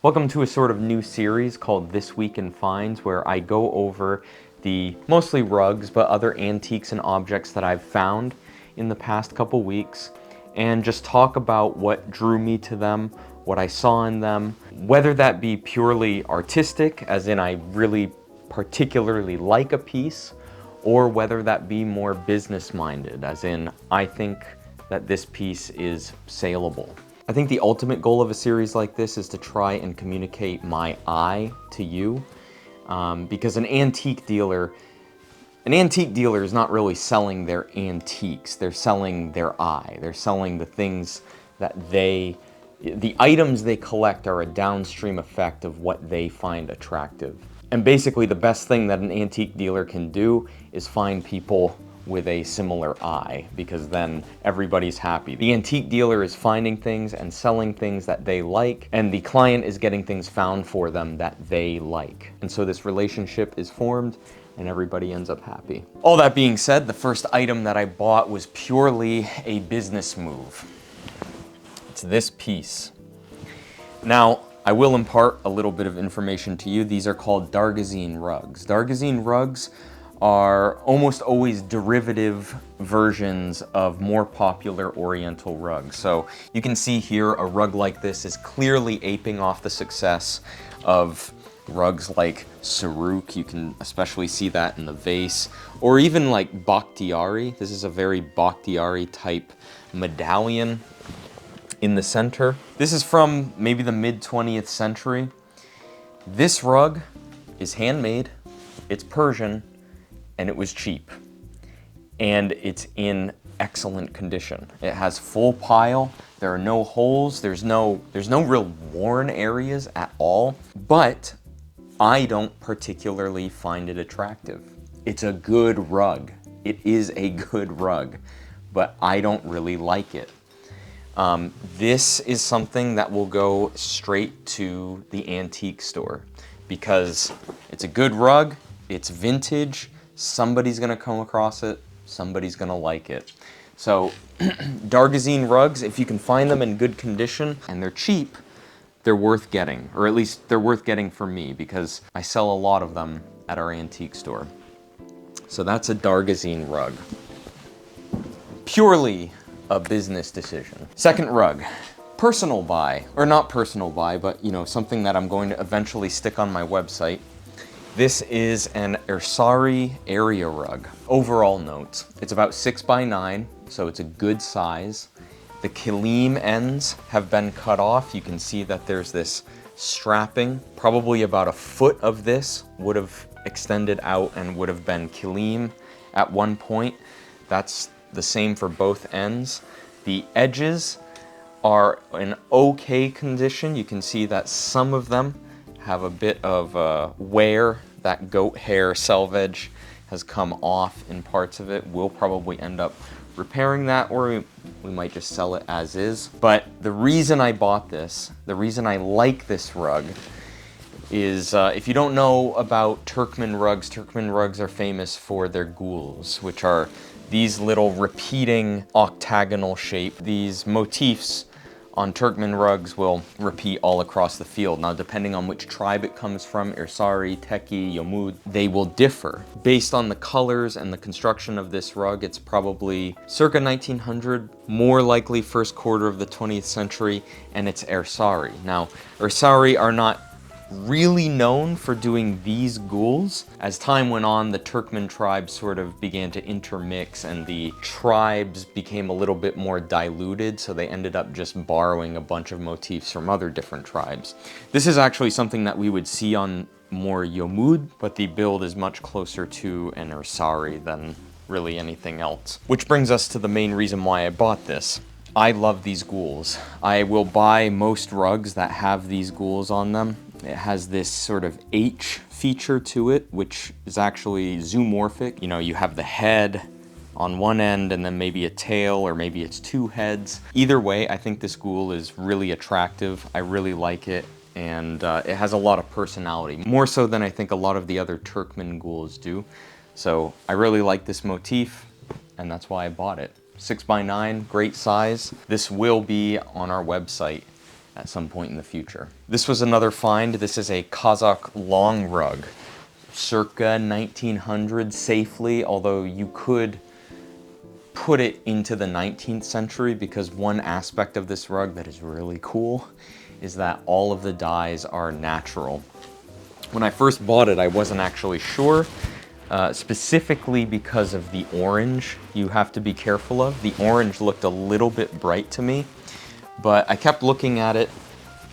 Welcome to a sort of new series called This Week in Finds, where I go over the mostly rugs, but other antiques and objects that I've found in the past couple weeks, and just talk about what drew me to them, what I saw in them, whether that be purely artistic, as in I really particularly like a piece, or whether that be more business-minded, as in I think that this piece is saleable. I think the ultimate goal of a series like this is to try and communicate my eye to you, because an antique dealer is not really selling their antiques, they're selling their eye. They're selling the things that the items they collect are a downstream effect of what they find attractive. And basically the best thing that an antique dealer can do is find people with a similar eye, because then everybody's happy. The antique dealer is finding things and selling things that they like, and the client is getting things found for them that they like. And so this relationship is formed and everybody ends up happy. All that being said, the first item that I bought was purely a business move. It's this piece. Now, I will impart a little bit of information to you. These are called Darjezine rugs. Darjezine rugs are almost always derivative versions of more popular Oriental rugs. So you can see here a rug like this is clearly aping off the success of rugs like Saruk. You can especially see that in the vase, or even like Bakhtiari. This is a very Bakhtiari type medallion in the center. This is from maybe the mid 20th century. This rug is handmade, it's Persian, and it was cheap. And it's in excellent condition. It has full pile, there are no holes, there's no real worn areas at all, but I don't particularly find it attractive. It's a good rug. It is a good rug, but I don't really like it. This is something that will go straight to the antique store because it's a good rug, it's vintage, somebody's gonna come across it, somebody's gonna like it. So Darjezine rugs, if you can find them in good condition and they're cheap, they're worth getting, or at least they're worth getting for me because I sell a lot of them at our antique store. So that's a Darjezine rug. Purely a business decision. Second rug, personal buy, or not personal buy, but you know, something that I'm going to eventually stick on my website. This is an Ersari Area Rug. Overall notes, it's about 6 by 9, so it's a good size. The kilim ends have been cut off. You can see that there's this strapping. Probably about a foot of this would have extended out and would have been kilim at one point. That's the same for both ends. The edges are in okay condition. You can see that some of them have a bit of wear. That goat hair selvage has come off in parts of it. We'll probably end up repairing that, or we might just sell it as is. But the reason I bought this, the reason I like this rug is, if you don't know about Turkmen rugs are famous for their guls, which are these little repeating octagonal shape. These motifs on Turkmen rugs will repeat all across the field. Now, depending on which tribe it comes from, Ersari, Teki, Yomud, they will differ. Based on the colors and the construction of this rug, it's probably circa 1900, more likely first quarter of the 20th century, and it's Ersari. Now, Ersari are not really known for doing these guls. As time went on, the Turkmen tribes sort of began to intermix and the tribes became a little bit more diluted, so they ended up just borrowing a bunch of motifs from other different tribes. This is actually something that we would see on more Yomud, but the build is much closer to an Ersari than really anything else. Which brings us to the main reason why I bought this. I love these guls. I will buy most rugs that have these guls on them. It has this sort of H feature to it, which is actually zoomorphic. You know, you have the head on one end and then maybe a tail, or maybe it's two heads. Either way, I think this gul is really attractive. I really like it, and it has a lot of personality, more so than I think a lot of the other Turkmen guls do. So I really like this motif, and that's why I bought it. 6 by 9, great size. This will be on our website at some point in the future. This was another find. This is a Kazak Long Rug, circa 1900 safely, although you could put it into the 19th century because one aspect of this rug that is really cool is that all of the dyes are natural. When I first bought it, I wasn't actually sure, specifically because of the orange you have to be careful of. The orange looked a little bit bright to me, but I kept looking at it.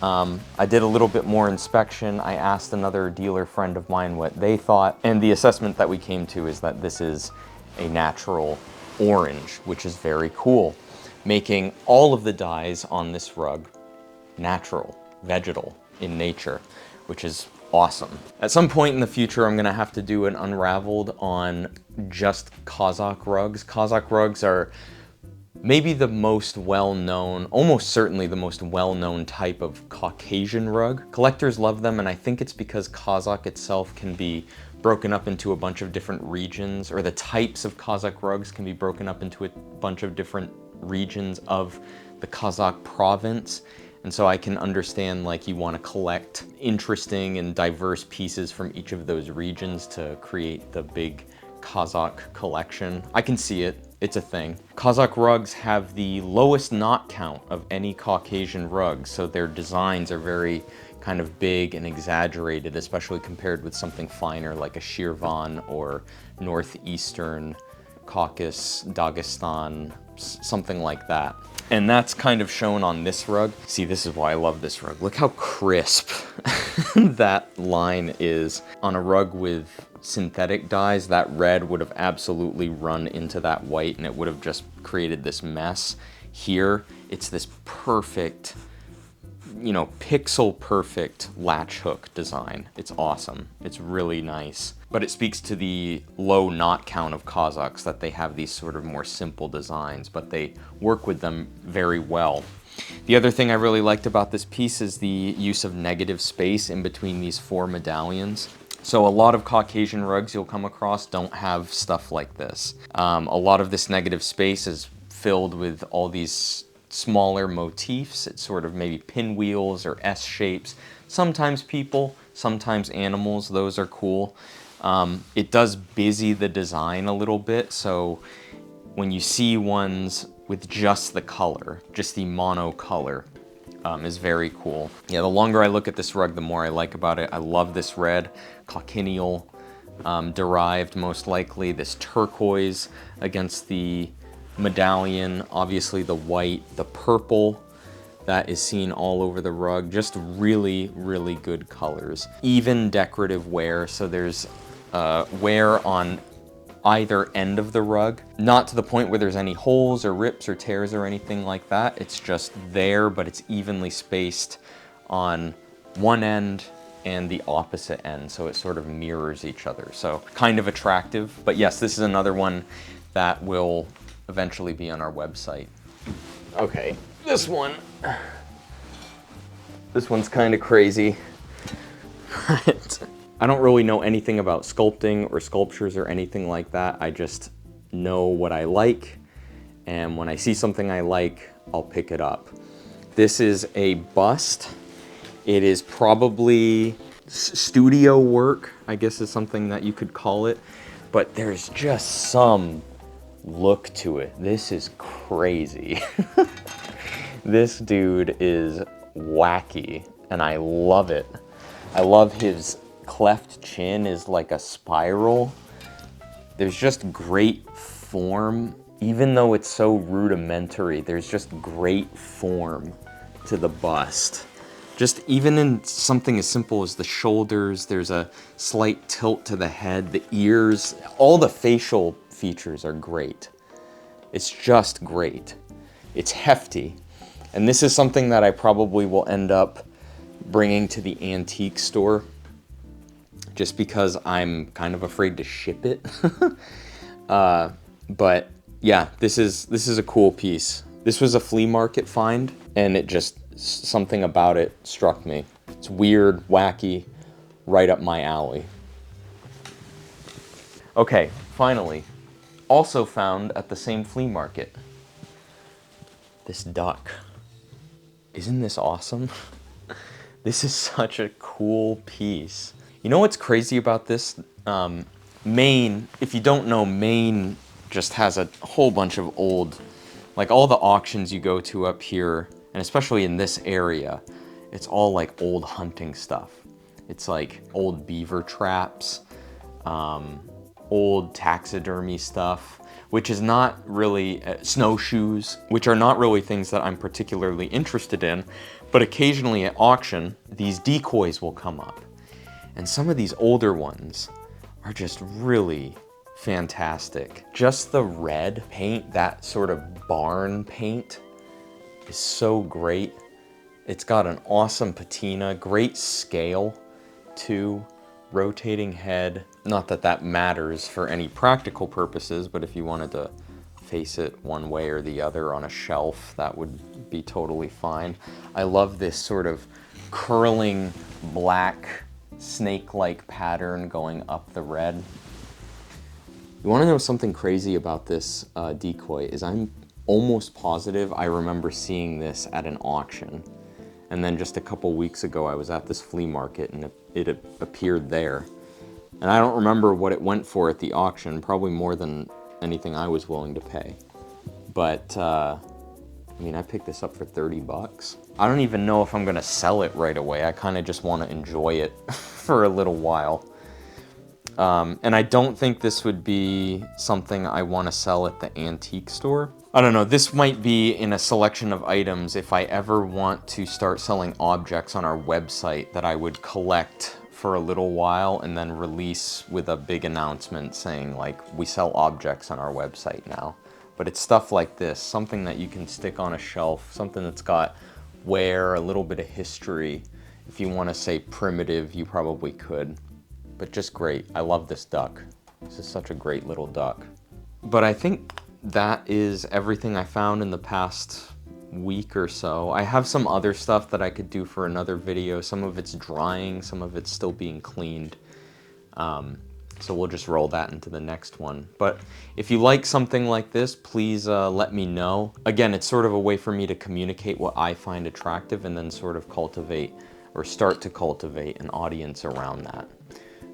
I did a little bit more inspection. I asked another dealer friend of mine what they thought, and the assessment that we came to is that this is a natural orange, which is very cool, making all of the dyes on this rug natural, vegetal in nature, which is awesome. At some point in the future, I'm gonna have to do an unraveled on just Kazak rugs. Kazak rugs are maybe the most well-known, almost certainly the most well-known type of Caucasian rug. Collectors love them, and I think it's because Kazak itself can be broken up into a bunch of different regions, or the types of Kazak rugs can be broken up into a bunch of different regions of the Kazakh province. And so I can understand, like, you want to collect interesting and diverse pieces from each of those regions to create the big Kazakh collection. I can see it. It's a thing. Kazakh rugs have the lowest knot count of any Caucasian rugs, so their designs are very kind of big and exaggerated, especially compared with something finer like a Shirvan or Northeastern Caucasus, Dagestan, something like that. And that's kind of shown on this rug. See, this is why I love this rug. Look how crisp that line is. On a rug with synthetic dyes, that red would have absolutely run into that white and it would have just created this mess. Here, it's this perfect, you know, pixel perfect latch hook design. It's awesome. It's really nice. But it speaks to the low knot count of Kazakhs, that they have these sort of more simple designs, but they work with them very well. The other thing I really liked about this piece is the use of negative space in between these four medallions. So a lot of Caucasian rugs you'll come across don't have stuff like this. A lot of this negative space is filled with all these smaller motifs. It's sort of maybe pinwheels or S shapes. Sometimes people, sometimes animals. Those are cool. It does busy the design a little bit, so when you see ones with just the color, just the mono color, is very cool. Yeah, the longer I look at this rug, the more I like about it. I love this red, cochineal derived most likely, this turquoise against the medallion, obviously the white, the purple that is seen all over the rug. Just really, really good colors. Even decorative wear, so there's wear on either end of the rug. Not to the point where there's any holes or rips or tears or anything like that. It's just there, but it's evenly spaced on one end and the opposite end, so it sort of mirrors each other. So kind of attractive. But yes, this is another one that will eventually be on our website. Okay, this one's kind of crazy. I don't really know anything about sculpting or sculptures or anything like that. I just know what I like, and when I see something I like, I'll pick it up. This is a bust. It is probably studio work, I guess is something that you could call it, but there's just some look to it. This is crazy. This dude is wacky, and I love it. I love his cleft chin is like a spiral. There's just great form. Even though it's so rudimentary, there's just great form to the bust. Just even in something as simple as the shoulders, there's a slight tilt to the head, the ears, all the facial features are great. It's just great. It's hefty. And this is something that I probably will end up bringing to the antique store, just because I'm kind of afraid to ship it. But yeah, this is a cool piece. This was a flea market find, and it just, something about it struck me. It's weird, wacky, right up my alley. Okay, finally, also found at the same flea market, this duck. Isn't this awesome? This is such a cool piece. You know what's crazy about this? Maine, if you don't know, Maine just has a whole bunch of old, like all the auctions you go to up here, and especially in this area, it's all like old hunting stuff. It's like old beaver traps, old taxidermy stuff, which is not really snowshoes, which are not really things that I'm particularly interested in, but occasionally at auction, these decoys will come up. And some of these older ones are just really fantastic. Just the red paint, that sort of barn paint, is so great. It's got an awesome patina, great scale too, rotating head. Not that that matters for any practical purposes, but if you wanted to face it one way or the other on a shelf, that would be totally fine. I love this sort of curling black snake-like pattern going up the red. You want to know something crazy about this decoy is I'm almost positive I remember seeing this at an auction. And then just a couple weeks ago I was at this flea market and it appeared there. And I don't remember what it went for at the auction, probably more than anything I was willing to pay. But I mean, I picked this up for 30 bucks. I don't even know if I'm gonna sell it right away. I kind of just want to enjoy it for a little while. And I don't think this would be something I want to sell at the antique store. I don't know, this might be in a selection of items if I ever want to start selling objects on our website that I would collect for a little while and then release with a big announcement saying like, we sell objects on our website now. But it's stuff like this, something that you can stick on a shelf, something that's got wear, a little bit of history. If you want to say primitive, you probably could. But just great. I love this duck. This is such a great little duck. But I think that is everything I found in the past week or so. I have some other stuff that I could do for another video. Some of it's drying, some of it's still being cleaned. So we'll just roll that into the next one. But if you like something like this, please let me know. Again, it's sort of a way for me to communicate what I find attractive and then sort of cultivate or start to cultivate an audience around that.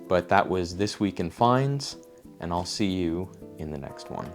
But that was This Week in Finds, and I'll see you in the next one.